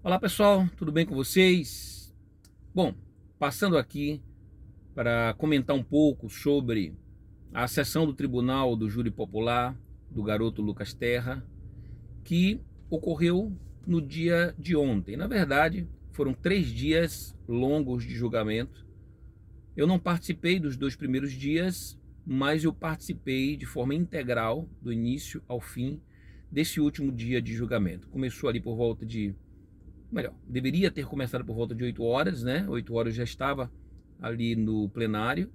Olá pessoal, tudo bem com vocês? Bom, passando aqui para comentar um pouco sobre a sessão do Tribunal do Júri Popular do garoto Lucas Terra, que ocorreu no dia de ontem. Na verdade, foram 3 dias longos de julgamento. Eu não participei dos 2 primeiros dias, mas eu participei de forma integral, do início ao fim, desse último dia de julgamento. Começou ali por volta de melhor, deveria ter começado por volta de 8 horas, né? 8 horas já estava ali no plenário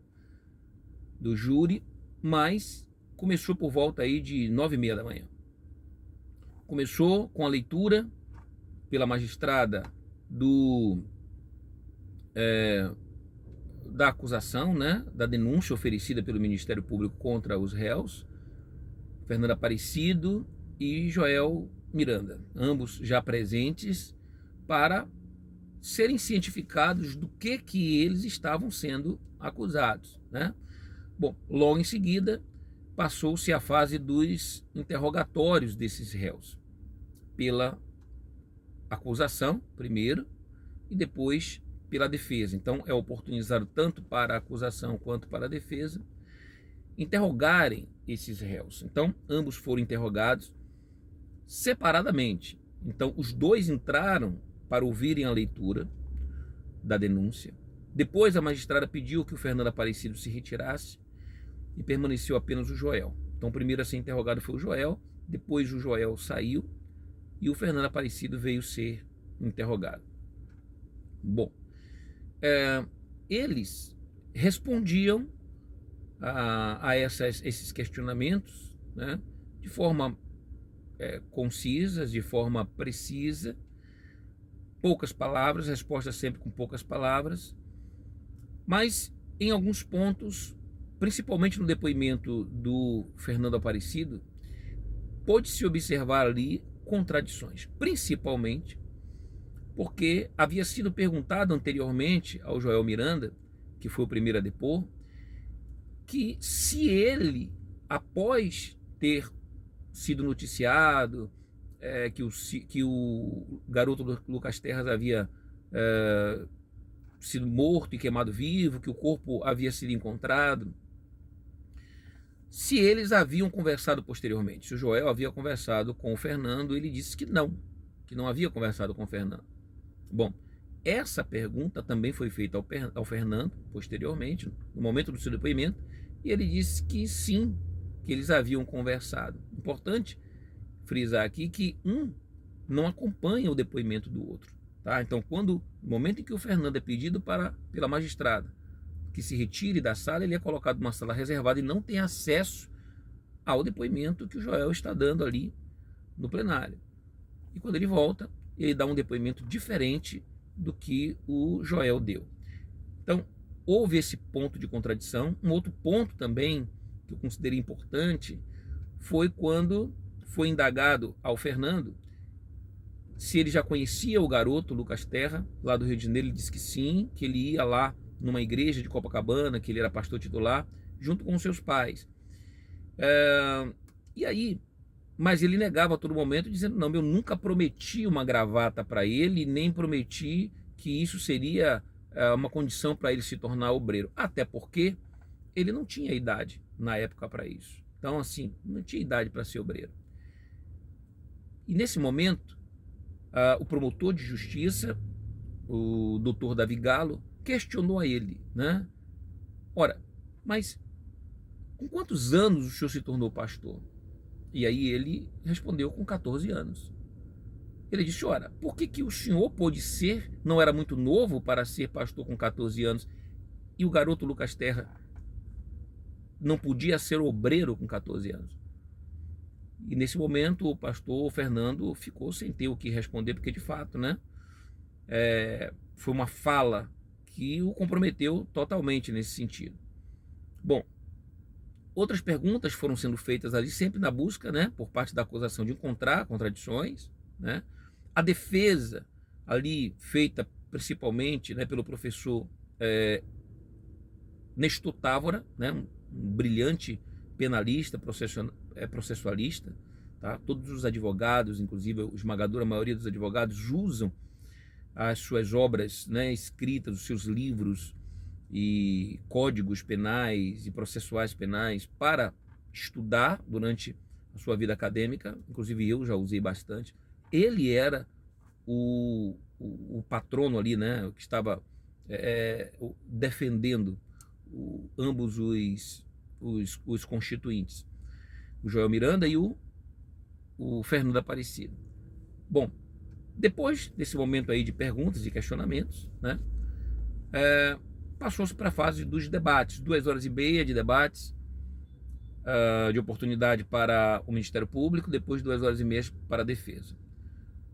do júri, mas começou por volta aí de 9h30 da manhã. Começou com a leitura pela magistrada do da acusação, né? Da denúncia oferecida pelo Ministério Público contra os réus, Fernando Aparecido e Joel Miranda, ambos já presentes para serem cientificados do que eles estavam sendo acusados, né? Bom, logo em seguida passou-se a fase dos interrogatórios desses réus pela acusação primeiro e depois pela defesa. Então é oportunizado tanto para a acusação quanto para a defesa interrogarem esses réus. Então ambos foram interrogados separadamente. Então os dois entraram para ouvirem a leitura da denúncia. Depois a magistrada pediu que o Fernando Aparecido se retirasse e permaneceu apenas o Joel. Então o primeiro a ser interrogado foi o Joel, depois o Joel saiu e o Fernando Aparecido veio ser interrogado. Bom, eles respondiam a esses questionamentos, né, de forma concisa, de forma precisa, poucas palavras, respostas sempre com poucas palavras, mas em alguns pontos, principalmente no depoimento do Fernando Aparecido, pôde-se observar ali contradições, principalmente porque havia sido perguntado anteriormente ao Joel Miranda, que foi o primeiro a depor, que se ele, após ter sido noticiado que o garoto Lucas Terras havia sido morto e queimado vivo, que o corpo havia sido encontrado, se eles haviam conversado posteriormente. Se o Joel havia conversado com o Fernando, ele disse que não havia conversado com o Fernando. Bom, essa pergunta também foi feita ao Fernando posteriormente, no momento do seu depoimento, e ele disse que sim, que eles haviam conversado. Importante frisar aqui que um não acompanha o depoimento do outro. Tá? Então, no momento em que o Fernando é pedido pela magistrada que se retire da sala, ele é colocado numa sala reservada e não tem acesso ao depoimento que o Joel está dando ali no plenário. E quando ele volta, ele dá um depoimento diferente do que o Joel deu. Então, houve esse ponto de contradição. Um outro ponto também que eu considerei importante foi quando foi indagado ao Fernando se ele já conhecia o garoto Lucas Terra, lá do Rio de Janeiro. Ele disse que sim, que ele ia lá numa igreja de Copacabana, que ele era pastor titular, junto com seus pais. E aí, mas ele negava a todo momento, dizendo: não, eu nunca prometi uma gravata para ele, nem prometi que isso seria uma condição para ele se tornar obreiro. Até porque ele não tinha idade na época para isso. Então, assim, não tinha idade para ser obreiro. E nesse momento, o promotor de justiça, o doutor Davi Galo, questionou a ele, né? Ora, mas com quantos anos o senhor se tornou pastor? E aí ele respondeu: com 14 anos. Ele disse: ora, por que o senhor pôde ser, não era muito novo para ser pastor com 14 anos, e o garoto Lucas Terra não podia ser obreiro com 14 anos? E nesse momento o pastor Fernando ficou sem ter o que responder, porque de fato, né, foi uma fala que o comprometeu totalmente nesse sentido. Bom, outras perguntas foram sendo feitas ali, sempre na busca, né, por parte da acusação, de encontrar contradições, né? A defesa ali feita principalmente, né, pelo professor Nestor Távora, né, um brilhante penalista, processualista, tá? Todos os advogados, inclusive a esmagadora maioria dos advogados, usam as suas obras, né, escritas, os seus livros e códigos penais e processuais penais para estudar durante a sua vida acadêmica, inclusive eu já usei bastante. Ele era o patrono ali, né, que estava defendendo ambos os constituintes, o Joel Miranda e o Fernando Aparecido. Bom, depois desse momento aí de perguntas e questionamentos, né, passou-se para a fase dos debates, 2 horas e meia de debates, de oportunidade para o Ministério Público, depois 2 horas e meia para a defesa.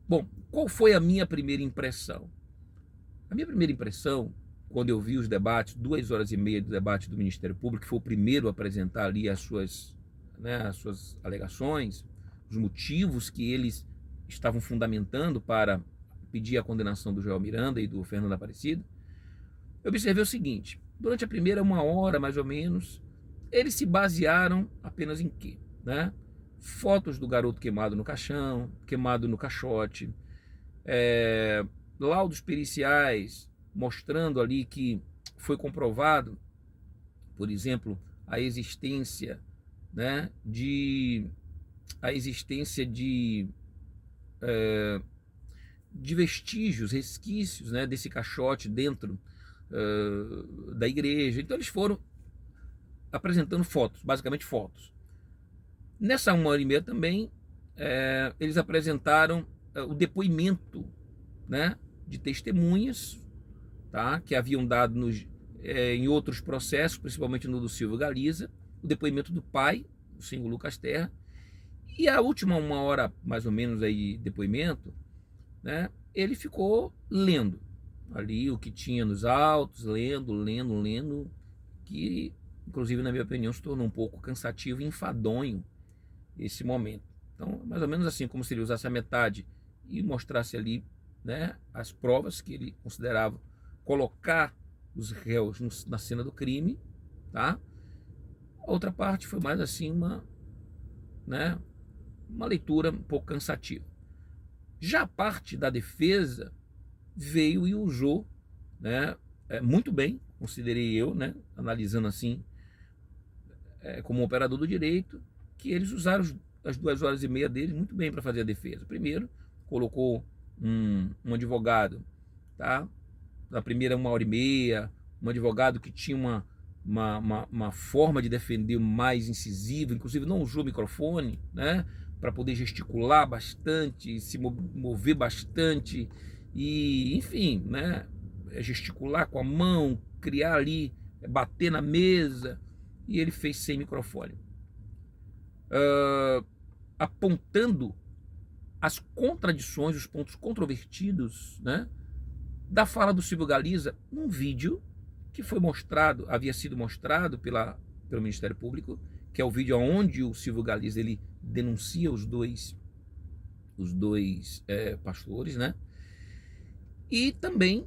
Bom, qual foi a minha primeira impressão? A minha primeira impressão, quando eu vi os debates, 2 horas e meia do debate do Ministério Público, que foi o primeiro a apresentar ali as suas alegações, os motivos que eles estavam fundamentando para pedir a condenação do Joel Miranda e do Fernando Aparecido, eu observei o seguinte: durante a primeira 1 hora, mais ou menos, eles se basearam apenas em quê? Né? Fotos do garoto queimado no caixão, queimado no caixote, laudos periciais mostrando ali que foi comprovado, por exemplo, a existência, né, de vestígios, resquícios, né, desse caixote dentro da igreja. Então eles foram apresentando fotos, basicamente fotos. Nessa 1 hora e meia também eles apresentaram o depoimento, né, de testemunhas, tá, que haviam dado em outros processos, principalmente no do Silvio Galiza, o depoimento do pai, o senhor Lucas Terra, e a última 1 hora, mais ou menos, aí, de depoimento, né, ele ficou lendo ali o que tinha nos autos, lendo, que, inclusive, na minha opinião, se tornou um pouco cansativo e enfadonho esse momento. Então, mais ou menos assim, como se ele usasse a metade e mostrasse ali, né, as provas que ele considerava colocar os réus na cena do crime, tá? A outra parte foi mais assim uma leitura um pouco cansativa. Já a parte da defesa veio e usou, né, muito bem, considerei eu, né, analisando assim, como um operador do direito, que eles usaram as 2 horas e meia deles muito bem para fazer a defesa. Primeiro, colocou um advogado, tá? Na primeira 1 hora e meia, um advogado que tinha uma forma de defender mais incisiva, inclusive não usou microfone, né, para poder gesticular bastante, se mover bastante e, enfim, né, gesticular com a mão, criar ali, bater na mesa, e ele fez sem microfone, apontando as contradições, os pontos controvertidos, né, da fala do Silvio Galiza num vídeo que foi mostrado, havia sido mostrado pelo Ministério Público, que é o vídeo onde o Silvio Galiza ele denuncia os dois pastores, né? E também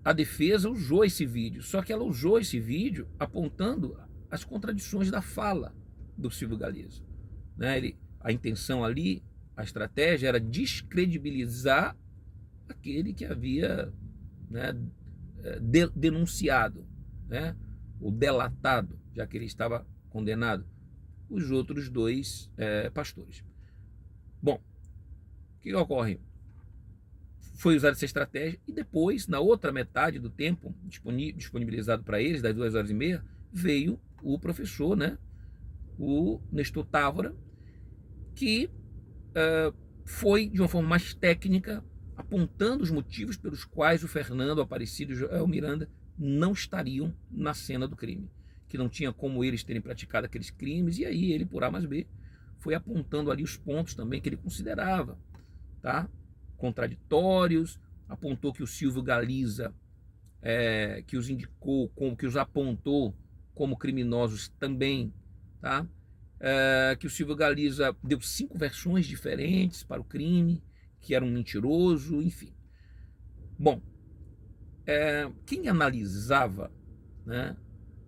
a defesa usou esse vídeo, só que ela usou esse vídeo apontando as contradições da fala do Silvio Galiza, né? A intenção ali, a estratégia era descredibilizar aquele que havia, né, denunciado, né, ou delatado, já que ele estava condenado, os outros dois pastores. Bom, o que ocorre? Foi usada essa estratégia e depois, na outra metade do tempo disponibilizado para eles, das 2 horas e meia, veio o professor, né, o Nestor Távora, que foi de uma forma mais técnica, apontando os motivos pelos quais o Fernando Aparecido e o Joel Miranda não estariam na cena do crime, que não tinha como eles terem praticado aqueles crimes, e aí ele, por A mais B, foi apontando ali os pontos também que ele considerava, tá, contraditórios, apontou que o Silvio Galiza, que os indicou, que os apontou como criminosos também, tá, que o Silvio Galiza deu 5 versões diferentes para o crime, que era um mentiroso, enfim. Bom, quem analisava, né,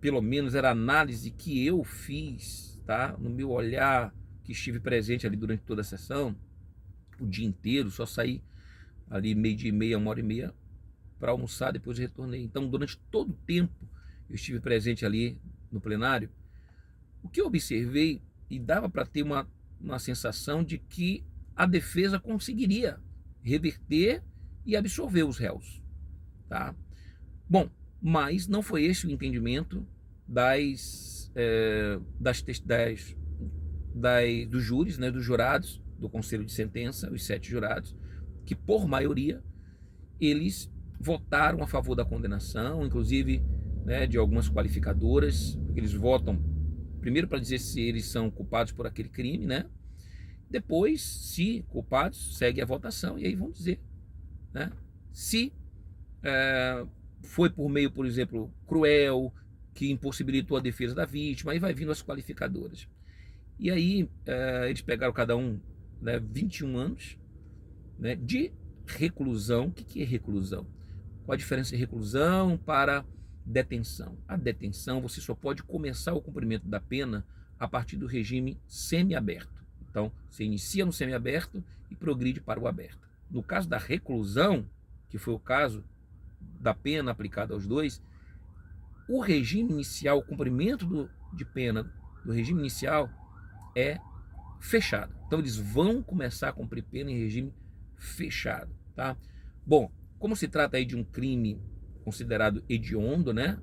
pelo menos era a análise que eu fiz, tá, no meu olhar, que estive presente ali durante toda a sessão, o dia inteiro, só saí ali meio-dia e meia, 1h30, para almoçar, depois eu retornei. Então, durante todo o tempo, eu estive presente ali no plenário. O que eu observei, e dava para ter uma sensação de que a defesa conseguiria reverter e absorver os réus. Tá? Bom, mas não foi esse o entendimento dos júris, né, dos jurados, do conselho de sentença, os 7 jurados, que por maioria eles votaram a favor da condenação, inclusive, né, de algumas qualificadoras. Eles votam primeiro para dizer se eles são culpados por aquele crime, né? Depois, se culpados, segue a votação e aí vão dizer, né, se foi por meio, por exemplo, cruel, que impossibilitou a defesa da vítima, aí vai vindo as qualificadoras. E aí eles pegaram cada um, né, 21 anos, né, de reclusão. O que é reclusão? Qual a diferença de reclusão para detenção? A detenção, você só pode começar o cumprimento da pena a partir do regime semiaberto. Então, você inicia no semiaberto e progride para o aberto. No caso da reclusão, que foi o caso da pena aplicada aos dois, o regime inicial, o cumprimento de pena do regime inicial é fechado. Então, eles vão começar a cumprir pena em regime fechado. Tá? Bom, como se trata aí de um crime considerado hediondo, né?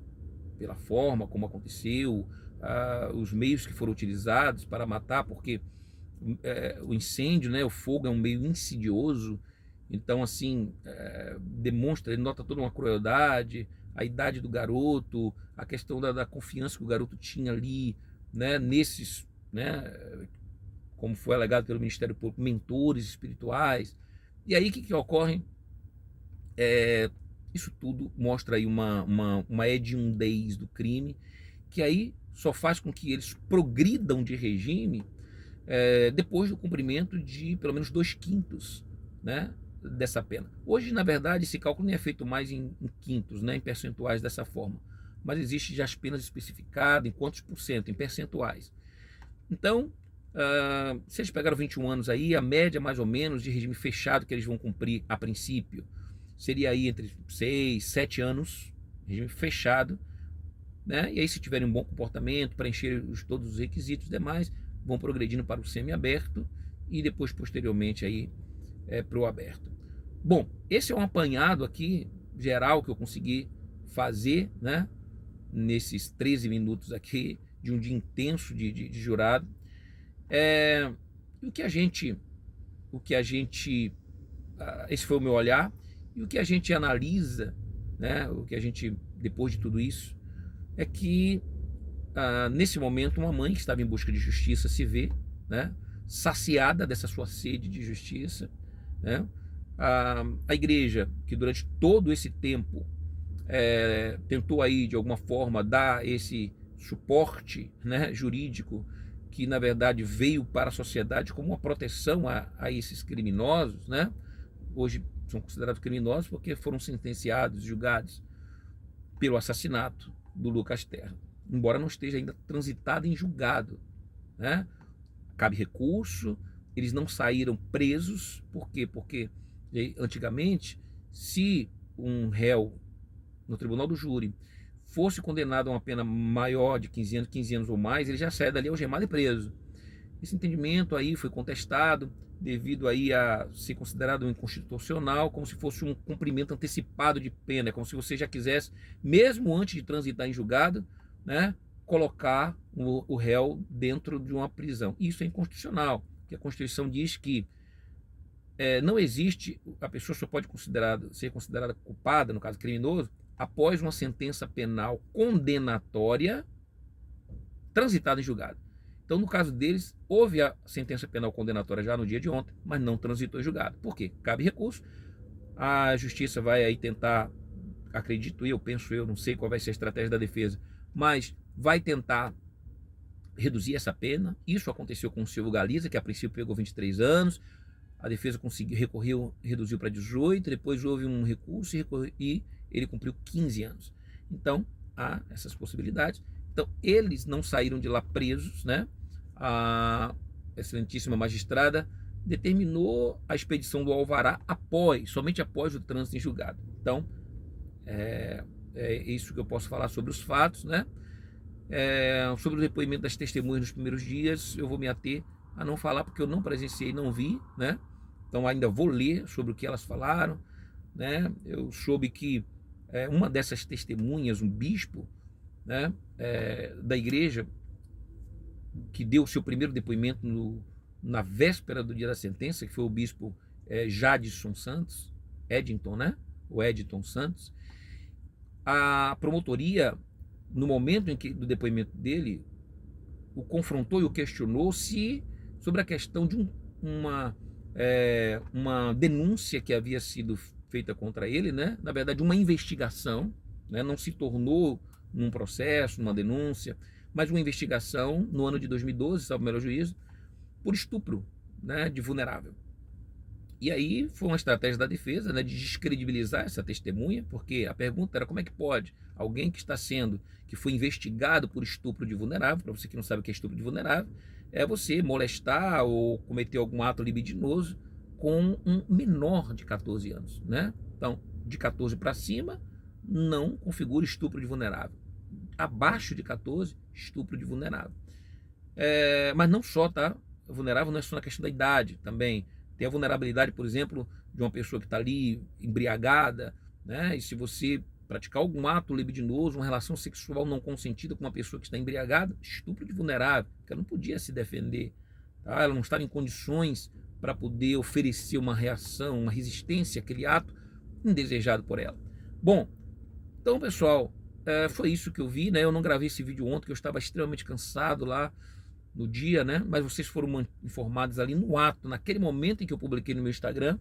Pela forma como aconteceu, os meios que foram utilizados para matar, porque o incêndio, né, o fogo é um meio insidioso, então assim, demonstra, ele nota toda uma crueldade, a idade do garoto, a questão da confiança que o garoto tinha ali, né, nesses, né, como foi alegado pelo Ministério Público, mentores espirituais. E aí o que ocorre? Isso tudo mostra aí uma hediondez do crime, que aí só faz com que eles progridam de regime depois do cumprimento de pelo menos 2/5, né, dessa pena. Hoje, na verdade, esse cálculo nem é feito mais em quintos, né, em percentuais dessa forma, mas existe já as penas especificadas em quantos por cento, em percentuais. Então, se eles pegaram 21 anos aí, a média mais ou menos de regime fechado que eles vão cumprir a princípio seria aí entre 6, 7 anos, regime fechado, né? E aí, se tiverem um bom comportamento, preencher todos os requisitos demais, vão progredindo para o semiaberto e depois, posteriormente, aí para o aberto. Bom, esse é um apanhado aqui geral que eu consegui fazer, né, nesses 13 minutos aqui de um dia intenso de jurado. O que a gente, esse foi o meu olhar, e o que a gente analisa, né, o que a gente, depois de tudo isso, é que nesse momento uma mãe que estava em busca de justiça se vê, né, saciada dessa sua sede de justiça, né? A igreja, que durante todo esse tempo tentou aí de alguma forma dar esse suporte, né, jurídico, que na verdade veio para a sociedade como uma proteção a esses criminosos, né? Hoje são considerados criminosos porque foram sentenciados, julgados pelo assassinato do Lucas Terra, embora não esteja ainda transitado em julgado, né? Cabe recurso, eles não saíram presos. Por quê? Porque antigamente, se um réu no tribunal do júri fosse condenado a uma pena maior de 15 anos ou mais, ele já sai dali algemado e preso. Esse entendimento aí foi contestado devido aí a ser considerado inconstitucional, como se fosse um cumprimento antecipado de pena, como se você já quisesse, mesmo antes de transitar em julgado, né, colocar o réu dentro de uma prisão. Isso é inconstitucional, porque a Constituição diz que não existe, a pessoa só pode ser considerada culpada, no caso criminoso, após uma sentença penal condenatória transitada em julgado. Então, no caso deles, houve a sentença penal condenatória já no dia de ontem, mas não transitou em julgado. Por quê? Cabe recurso. A justiça vai aí tentar, acredito eu, penso eu, não sei qual vai ser a estratégia da defesa, mas vai tentar reduzir essa pena. Isso aconteceu com o Silvio Galiza, que a princípio pegou 23 anos, a defesa recorreu, reduziu para 18, depois houve um recurso e ele cumpriu 15 anos. Então, há essas possibilidades. Então, eles não saíram de lá presos, né? A excelentíssima magistrada determinou a expedição do alvará somente após o trânsito em julgado. Então, é isso que eu posso falar sobre os fatos, né? Sobre o depoimento das testemunhas nos primeiros dias, eu vou me ater a não falar porque eu não presenciei, não vi, né? Então ainda vou ler sobre o que elas falaram, né? Eu soube que uma dessas testemunhas, um bispo, né, da igreja, que deu o seu primeiro depoimento na véspera do dia da sentença, que foi o bispo Jadson Santos, Eddington, né? O Eddington Santos. A promotoria, no momento do depoimento dele, o confrontou e o questionou sobre a questão de uma denúncia que havia sido feita contra ele, né? Na verdade, uma investigação, né? Não se tornou num processo, numa denúncia, mas uma investigação no ano de 2012, salvo o melhor juízo, por estupro, né, de vulnerável. E aí foi uma estratégia da defesa, né, de descredibilizar essa testemunha, porque a pergunta era como é que pode alguém que foi investigado por estupro de vulnerável, para você que não sabe o que é estupro de vulnerável, é você molestar ou cometer algum ato libidinoso com um menor de 14 anos, né? Então, de 14 para cima, não configura estupro de vulnerável. Abaixo de 14, estupro de vulnerável. Mas não só, tá? Vulnerável não é só na questão da idade, também tem a vulnerabilidade, por exemplo, de uma pessoa que está ali embriagada, né? E se você praticar algum ato libidinoso, uma relação sexual não consentida com uma pessoa que está embriagada, estupro de vulnerável, porque ela não podia se defender, tá? Ela não estava em condições para poder oferecer uma reação, uma resistência àquele ato indesejado por ela. Bom, então, pessoal, foi isso que eu vi, né? Eu não gravei esse vídeo ontem, porque eu estava extremamente cansado lá no dia, né? Mas vocês foram informados ali no ato, naquele momento em que eu publiquei no meu Instagram,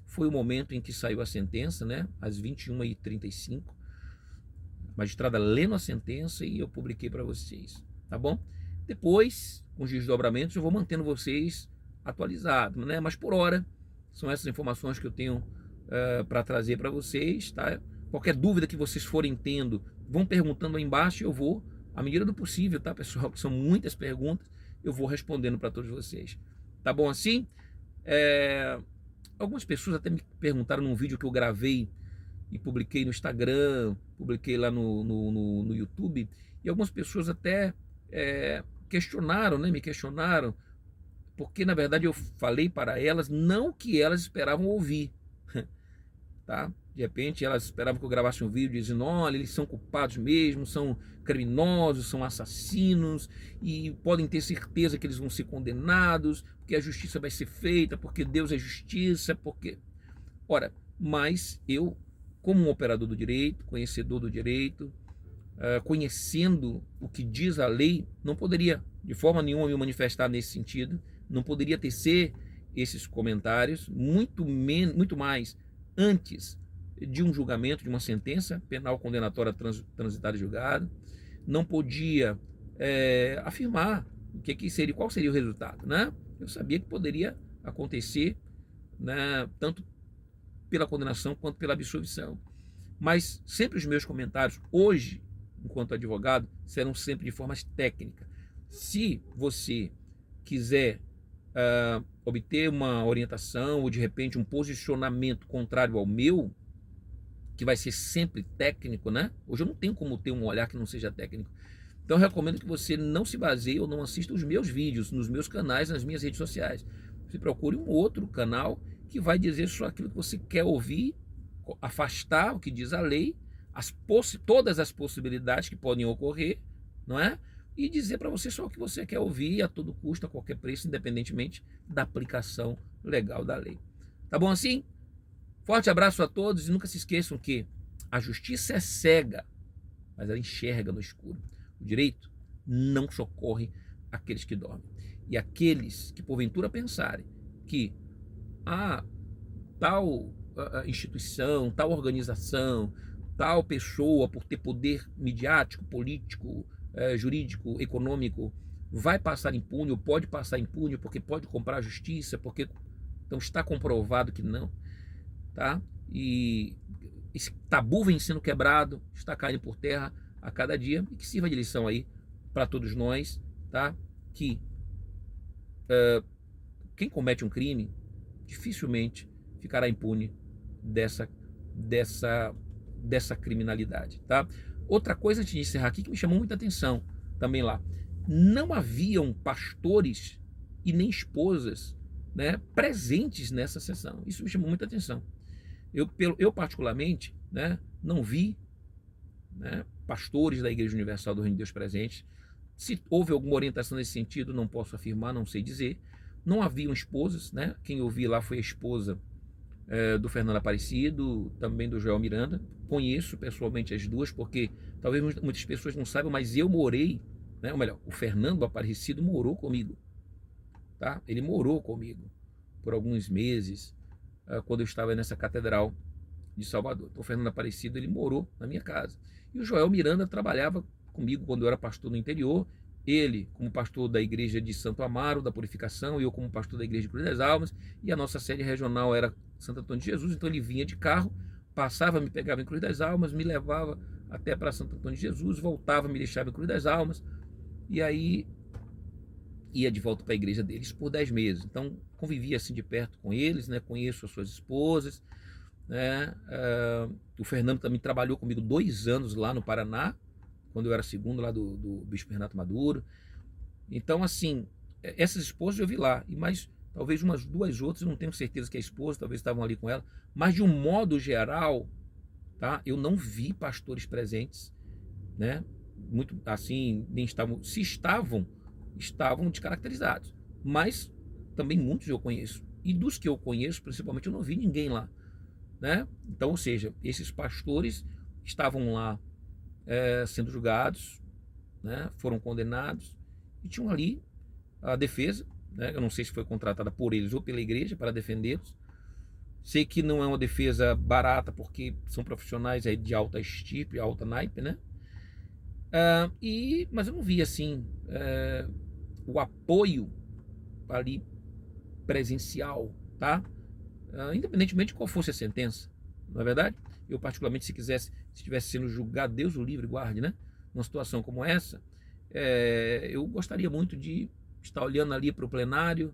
foi o momento em que saiu a sentença, né? Às 21h35. A magistrada lendo a sentença e eu publiquei para vocês, tá bom? Depois, com os desdobramentos, eu vou mantendo vocês atualizados, né? Mas por hora, são essas informações que eu tenho para trazer para vocês, tá? Qualquer dúvida que vocês forem tendo, vão perguntando aí embaixo e eu vou, à medida do possível, tá, pessoal? Que são muitas perguntas, eu vou respondendo para todos vocês. Tá bom assim? Algumas pessoas até me perguntaram num vídeo que eu gravei e publiquei no Instagram, publiquei lá no YouTube, e algumas pessoas até questionaram, né? Me questionaram, porque na verdade eu falei para elas não o que elas esperavam ouvir, tá? De repente elas esperavam que eu gravasse um vídeo dizendo, olha, eles são culpados mesmo, são criminosos, são assassinos e podem ter certeza que eles vão ser condenados, porque a justiça vai ser feita, porque Deus é justiça, porque... Ora, mas eu, como um operador do direito, conhecedor do direito, conhecendo o que diz a lei, não poderia de forma nenhuma me manifestar nesse sentido, não poderia tecer esses comentários, muito mais antes de um julgamento, de uma sentença penal condenatória transitada e julgada, não podia afirmar qual seria o resultado, né? Eu sabia que poderia acontecer, né, tanto pela condenação quanto pela absolvição, mas sempre os meus comentários hoje, enquanto advogado, serão sempre de forma técnica. Se você quiser obter uma orientação ou de repente um posicionamento contrário ao meu, que vai ser sempre técnico, né? Hoje eu não tenho como ter um olhar que não seja técnico. Então eu recomendo que você não se baseie ou não assista os meus vídeos nos meus canais, nas minhas redes sociais. Você procure um outro canal que vai dizer só aquilo que você quer ouvir, afastar o que diz a lei, todas as possibilidades que podem ocorrer, não é? E dizer para você só o que você quer ouvir a todo custo, a qualquer preço, independentemente da aplicação legal da lei. Tá bom assim? Forte abraço a todos e nunca se esqueçam que a justiça é cega, mas ela enxerga no escuro. O direito não socorre aqueles que dormem. E aqueles que porventura pensarem que tal instituição, tal organização, tal pessoa, por ter poder midiático, político, jurídico, econômico, vai passar impune ou pode passar impune porque pode comprar a justiça, porque então está comprovado que não, tá? E esse tabu vem sendo quebrado, está caindo por terra a cada dia e que sirva de lição aí para todos nós, tá? Que quem comete um crime dificilmente ficará impune dessa, dessa criminalidade, tá? Outra coisa antes de encerrar aqui que me chamou muita atenção também lá, não haviam pastores e nem esposas, né, presentes nessa sessão. Isso me chamou muita atenção. Eu particularmente, né, não vi, né, pastores da Igreja Universal do Reino de Deus presentes. Se houve alguma orientação nesse sentido, não posso afirmar, não sei dizer. Não haviam esposas, né? Quem eu vi lá foi a esposa do Fernando Aparecido, também do Joel Miranda. Conheço pessoalmente as duas, porque talvez muitas pessoas não saibam, mas eu morei, né? Ou melhor, o Fernando Aparecido morou comigo, tá? Ele morou comigo por alguns meses, quando eu estava nessa catedral de Salvador. Então o Fernando Aparecido, ele morou na minha casa. E o Joel Miranda trabalhava comigo quando eu era pastor no interior, ele como pastor da igreja de Santo Amaro, da Purificação, e eu como pastor da igreja de Cruz das Almas, e a nossa sede regional era Santo Antônio de Jesus, então ele vinha de carro, passava, me pegava em Cruz das Almas, me levava até para Santo Antônio de Jesus, voltava, me deixava em Cruz das Almas, e aí ia de volta para a igreja deles por 10 meses. Então convivia assim de perto com eles, né? Conheço as suas esposas, né? O Fernando também trabalhou comigo 2 anos lá no Paraná, quando eu era segundo lá do Bispo Renato Maduro. Então, assim, essas esposas eu vi lá, e mais talvez umas 2 outras, não tenho certeza que é esposa, talvez estavam ali com ela, mas de um modo geral, tá? Eu não vi pastores presentes, né? Muito assim, nem estavam, se estavam descaracterizados, mas também muitos eu conheço, e dos que eu conheço, principalmente, eu não vi ninguém lá, né? Então, ou seja, esses pastores estavam lá sendo julgados, né? Foram condenados, e tinham ali a defesa, né? Eu não sei se foi contratada por eles ou pela igreja para defendê-los. Sei que não é uma defesa barata, porque são profissionais aí de alta estirpe, alta naipe, né? Mas eu não vi assim o apoio ali presencial, tá? Independentemente de qual fosse a sentença, não é verdade? Eu particularmente, se estivesse sendo julgado, Deus o livre guarde, né? Numa situação como essa, eu gostaria muito de estar olhando ali para o plenário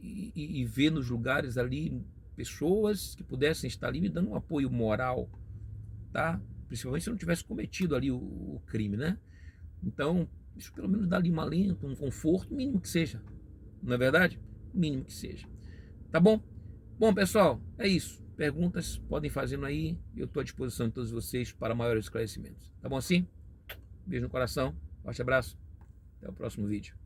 e ver nos lugares ali pessoas que pudessem estar ali me dando um apoio moral, tá? Principalmente se eu não tivesse cometido ali o crime, né? Então, isso pelo menos dá ali um alento, um conforto, mínimo que seja, não é verdade? Mínimo que seja. Tá bom? Bom, pessoal, é isso. Perguntas podem fazendo aí. Eu estou à disposição de todos vocês para maiores esclarecimentos. Tá bom assim? Beijo no coração. Forte abraço. Até o próximo vídeo.